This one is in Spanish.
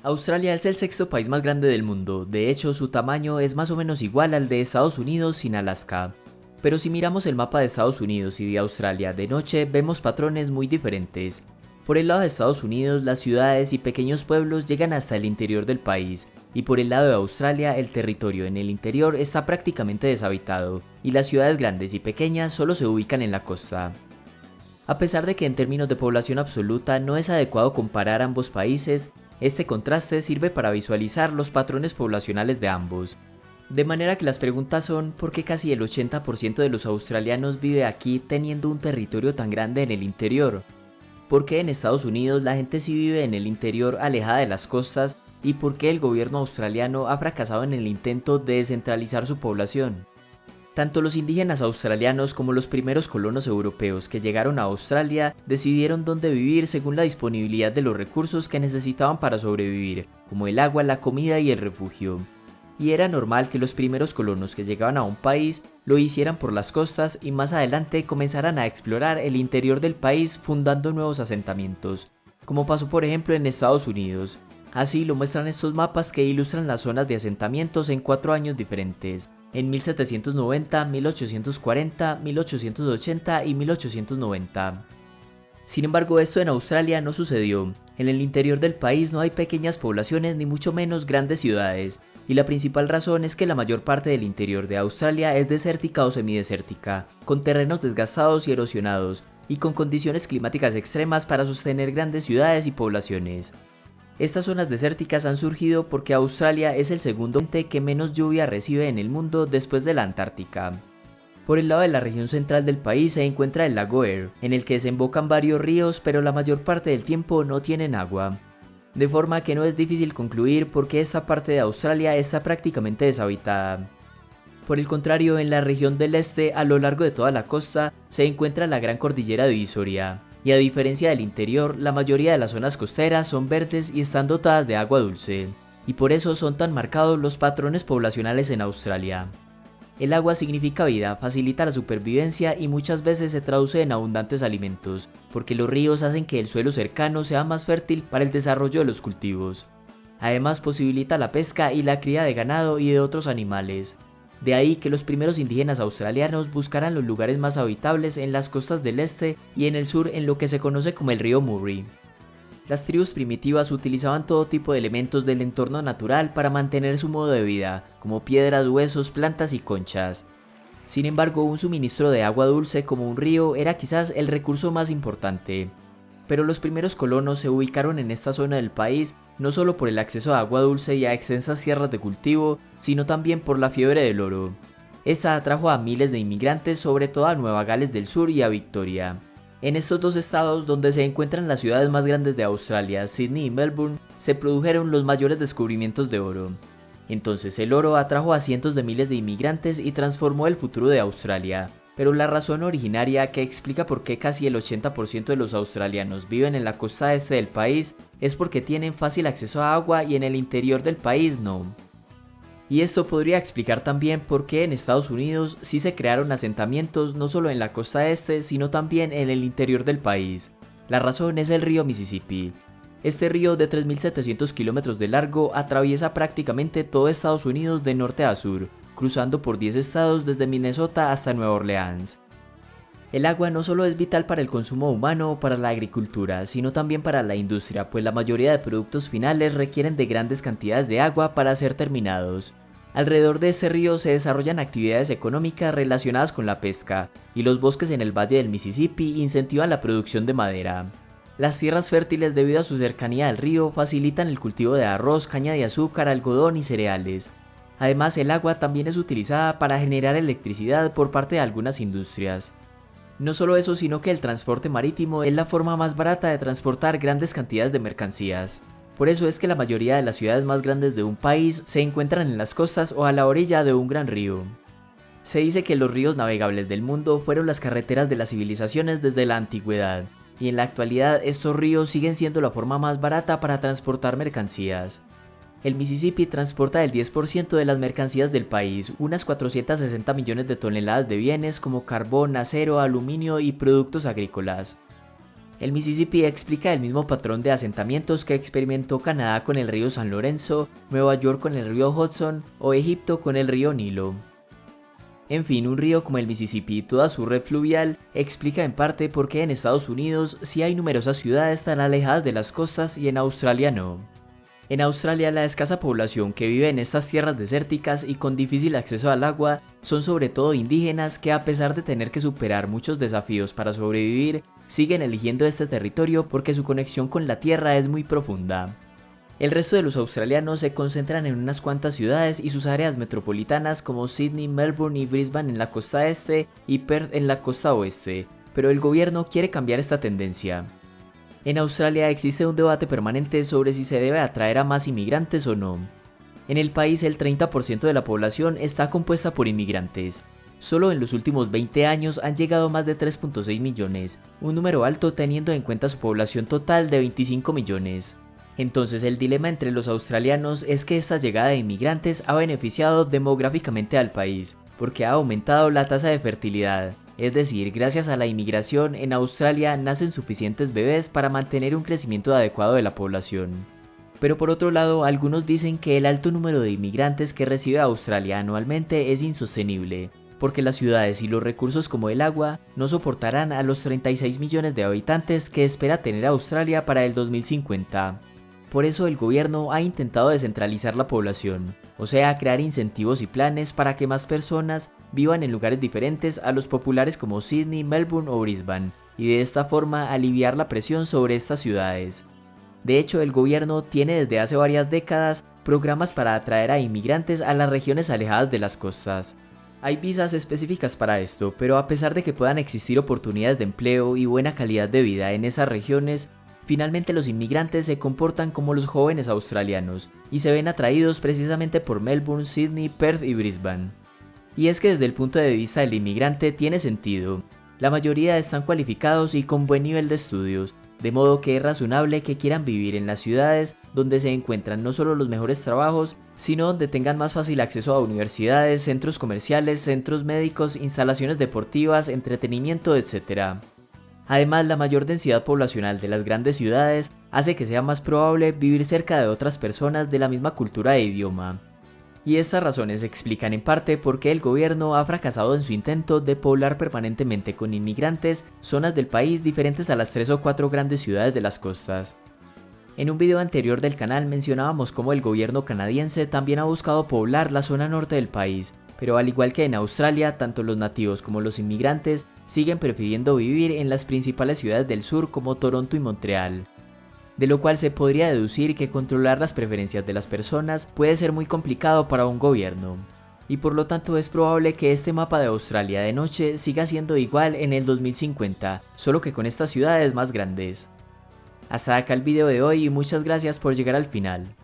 Australia es el sexto país más grande del mundo, de hecho su tamaño es más o menos igual al de Estados Unidos sin Alaska. Pero si miramos el mapa de Estados Unidos y de Australia de noche vemos patrones muy diferentes. Por el lado de Estados Unidos las ciudades y pequeños pueblos llegan hasta el interior del país, y por el lado de Australia el territorio en el interior está prácticamente deshabitado, y las ciudades grandes y pequeñas solo se ubican en la costa. A pesar de que en términos de población absoluta no es adecuado comparar ambos países, este contraste sirve para visualizar los patrones poblacionales de ambos. De manera que las preguntas son ¿por qué casi el 80% de los australianos vive aquí teniendo un territorio tan grande en el interior? ¿Por qué en Estados Unidos la gente sí vive en el interior alejada de las costas? ¿Y por qué el gobierno australiano ha fracasado en el intento de descentralizar su población? Tanto los indígenas australianos como los primeros colonos europeos que llegaron a Australia decidieron dónde vivir según la disponibilidad de los recursos que necesitaban para sobrevivir, como el agua, la comida y el refugio. Y era normal que los primeros colonos que llegaban a un país lo hicieran por las costas y más adelante comenzaran a explorar el interior del país fundando nuevos asentamientos, como pasó por ejemplo en Estados Unidos. Así lo muestran estos mapas que ilustran las zonas de asentamientos en 4 años diferentes, en 1790, 1840, 1880 y 1890. Sin embargo, esto en Australia no sucedió. En el interior del país no hay pequeñas poblaciones ni mucho menos grandes ciudades, y la principal razón es que la mayor parte del interior de Australia es desértica o semidesértica, con terrenos desgastados y erosionados, y con condiciones climáticas extremas para sostener grandes ciudades y poblaciones. Estas zonas desérticas han surgido porque Australia es el segundo continente que menos lluvia recibe en el mundo después de la Antártica. Por el lado de la región central del país se encuentra el lago Eyre, en el que desembocan varios ríos, pero la mayor parte del tiempo no tienen agua. De forma que no es difícil concluir por qué esta parte de Australia está prácticamente deshabitada. Por el contrario, en la región del este, a lo largo de toda la costa, se encuentra la Gran Cordillera Divisoria. Y a diferencia del interior, la mayoría de las zonas costeras son verdes y están dotadas de agua dulce, y por eso son tan marcados los patrones poblacionales en Australia. El agua significa vida, facilita la supervivencia y muchas veces se traduce en abundantes alimentos, porque los ríos hacen que el suelo cercano sea más fértil para el desarrollo de los cultivos. Además posibilita la pesca y la cría de ganado y de otros animales. De ahí que los primeros indígenas australianos buscaran los lugares más habitables en las costas del este y en el sur en lo que se conoce como el río Murray. Las tribus primitivas utilizaban todo tipo de elementos del entorno natural para mantener su modo de vida, como piedras, huesos, plantas y conchas. Sin embargo, un suministro de agua dulce como un río era quizás el recurso más importante. Pero los primeros colonos se ubicaron en esta zona del país no solo por el acceso a agua dulce y a extensas tierras de cultivo, sino también por la fiebre del oro. Esta atrajo a miles de inmigrantes, sobre todo a Nueva Gales del Sur y a Victoria. En estos dos estados, donde se encuentran las ciudades más grandes de Australia, Sydney y Melbourne, se produjeron los mayores descubrimientos de oro. Entonces el oro atrajo a cientos de miles de inmigrantes y transformó el futuro de Australia. Pero la razón originaria que explica por qué casi el 80% de los australianos viven en la costa este del país es porque tienen fácil acceso a agua y en el interior del país no. Y esto podría explicar también por qué en Estados Unidos sí se crearon asentamientos no solo en la costa este sino también en el interior del país. La razón es el río Mississippi. Este río de 3.700 kilómetros de largo atraviesa prácticamente todo Estados Unidos de norte a sur, cruzando por 10 estados desde Minnesota hasta Nueva Orleans. El agua no solo es vital para el consumo humano o para la agricultura, sino también para la industria, pues la mayoría de productos finales requieren de grandes cantidades de agua para ser terminados. Alrededor de este río se desarrollan actividades económicas relacionadas con la pesca, y los bosques en el valle del Mississippi incentivan la producción de madera. Las tierras fértiles, debido a su cercanía al río, facilitan el cultivo de arroz, caña de azúcar, algodón y cereales. Además, el agua también es utilizada para generar electricidad por parte de algunas industrias. No solo eso, sino que el transporte marítimo es la forma más barata de transportar grandes cantidades de mercancías. Por eso es que la mayoría de las ciudades más grandes de un país se encuentran en las costas o a la orilla de un gran río. Se dice que los ríos navegables del mundo fueron las carreteras de las civilizaciones desde la antigüedad, y en la actualidad estos ríos siguen siendo la forma más barata para transportar mercancías. El Mississippi transporta el 10% de las mercancías del país, unas 460 millones de toneladas de bienes como carbón, acero, aluminio y productos agrícolas. El Mississippi explica el mismo patrón de asentamientos que experimentó Canadá con el río San Lorenzo, Nueva York con el río Hudson o Egipto con el río Nilo. En fin, un río como el Mississippi y toda su red fluvial explica en parte por qué en Estados Unidos sí hay numerosas ciudades tan alejadas de las costas y en Australia no. En Australia, la escasa población que vive en estas tierras desérticas y con difícil acceso al agua son sobre todo indígenas que, a pesar de tener que superar muchos desafíos para sobrevivir, siguen eligiendo este territorio porque su conexión con la tierra es muy profunda. El resto de los australianos se concentran en unas cuantas ciudades y sus áreas metropolitanas como Sydney, Melbourne y Brisbane en la costa este y Perth en la costa oeste, pero el gobierno quiere cambiar esta tendencia. En Australia existe un debate permanente sobre si se debe atraer a más inmigrantes o no. En el país el 30% de la población está compuesta por inmigrantes. Solo en los últimos 20 años han llegado más de 3.6 millones, un número alto teniendo en cuenta su población total de 25 millones. Entonces el dilema entre los australianos es que esta llegada de inmigrantes ha beneficiado demográficamente al país, porque ha aumentado la tasa de fertilidad. Es decir, gracias a la inmigración en Australia nacen suficientes bebés para mantener un crecimiento adecuado de la población. Pero por otro lado, algunos dicen que el alto número de inmigrantes que recibe Australia anualmente es insostenible, porque las ciudades y los recursos como el agua no soportarán a los 36 millones de habitantes que espera tener Australia para el 2050. Por eso el gobierno ha intentado descentralizar la población, o sea, crear incentivos y planes para que más personas vivan en lugares diferentes a los populares como Sydney, Melbourne o Brisbane, y de esta forma aliviar la presión sobre estas ciudades. De hecho, el gobierno tiene desde hace varias décadas programas para atraer a inmigrantes a las regiones alejadas de las costas. Hay visas específicas para esto, pero a pesar de que puedan existir oportunidades de empleo y buena calidad de vida en esas regiones, finalmente los inmigrantes se comportan como los jóvenes australianos y se ven atraídos precisamente por Melbourne, Sydney, Perth y Brisbane. Y es que desde el punto de vista del inmigrante tiene sentido. La mayoría están cualificados y con buen nivel de estudios, de modo que es razonable que quieran vivir en las ciudades donde se encuentran no solo los mejores trabajos, sino donde tengan más fácil acceso a universidades, centros comerciales, centros médicos, instalaciones deportivas, entretenimiento, etc. Además, la mayor densidad poblacional de las grandes ciudades hace que sea más probable vivir cerca de otras personas de la misma cultura e idioma. Y estas razones explican en parte por qué el gobierno ha fracasado en su intento de poblar permanentemente con inmigrantes zonas del país diferentes a las 3 o 4 grandes ciudades de las costas. En un video anterior del canal mencionábamos cómo el gobierno canadiense también ha buscado poblar la zona norte del país, pero al igual que en Australia, tanto los nativos como los inmigrantes siguen prefiriendo vivir en las principales ciudades del sur como Toronto y Montreal. De lo cual se podría deducir que controlar las preferencias de las personas puede ser muy complicado para un gobierno. Y por lo tanto es probable que este mapa de Australia de noche siga siendo igual en el 2050, solo que con estas ciudades más grandes. Hasta acá el video de hoy y muchas gracias por llegar al final.